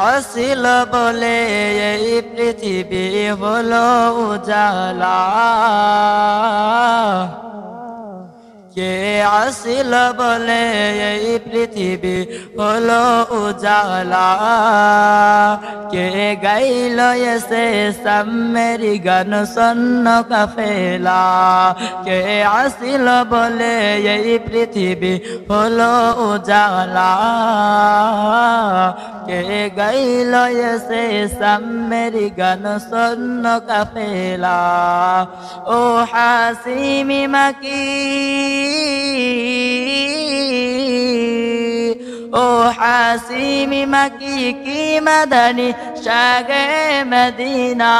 আসিল বলে এই পৃথিবী হলো উজালা কে আসিল বলে এই পৃথিবী হলো উজালা কে গাইল এসে সামেরি গান সন্ন কাফেলা কে আসিল বলে এই পৃথিবী হলো উজালা কে গাইল এসে সামেরি গান সন্ন কাফেলা ও হাসিমি মাকি ओ हासिमी मकी की मदनी शागे मदीना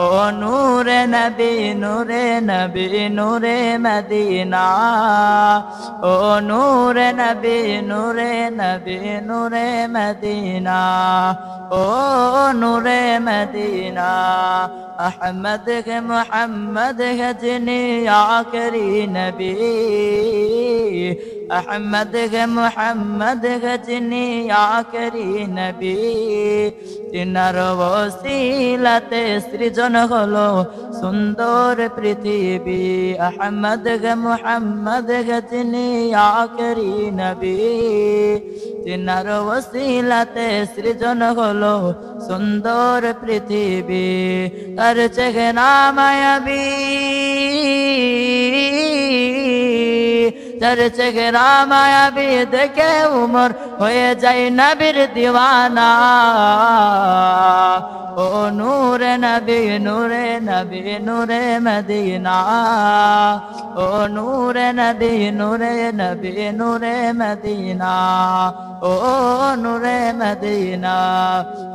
ओ नूरे नबी नूरे नबी नूरे मदीना ओ नूरे नबी नूरे नबी नूरे मदीना ओ नूरे मदीना अहमद के मोहम्मद है जिन्हें आखिरी नबी अहमद के मोहम्मद है जिन्हें आखिरी नबी तिनार वसीलाते सृजन हलो सुंदर पृथिवी अहमद के मोहम्मद है जिन्हें आखिरी नबी तिनार वसीलाते सृजन हलो सुंदर पृथिवी तार चेहरा मायावी तार चेहरा मायावी देखे उमर होए जाए नबीर दीवाना ओ नूरे नबी नूरे नबी नूरे मदीना ओ नूरे नबी नूरे नबी नूरे मदीना ओ नूरे मदीना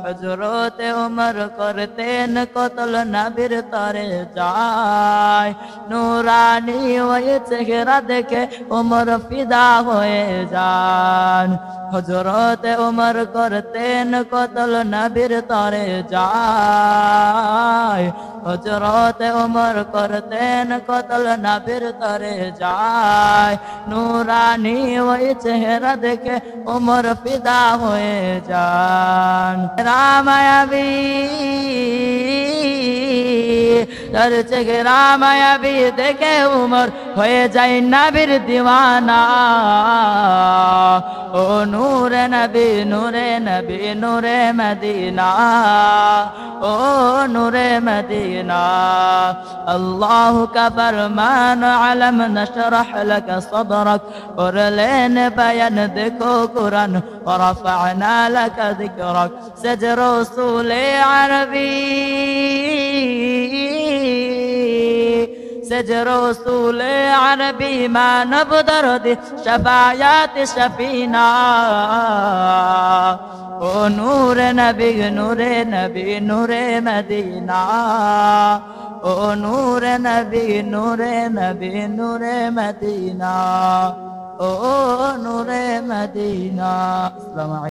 हजरत उमर करते न कतल नबीर तारे जाय नूरानी वही चेहरा देखे उमर फिदा होए जान हजरत उमर करते न कतल नबीर तारे जाय हजरत उमर करते न कतल नबीर तारे जाय नूरानी वही चेहरा देखे उमर फिदा होए जान रामायाबी तार चेहरा मायाबी देखे उमर होए जाए नबीर दीवाना ओ नूरे नबी नूरे नबी नूरे मदीना ओ नूरे मदीना अल्लाह का फरमान अलम नशरह लक सदरक और लेने बयान देखो कुरान और रफअना लक ذिक्रक सज रसूल अरबी सज रसूल अरबी मानव दर्द शफायात शफीना ओ नूरे नबी नूरे नबी नूरे मदीना ओ नूरे नबी नूरे नबी नूरे मदीना ओ नूरे मदीना।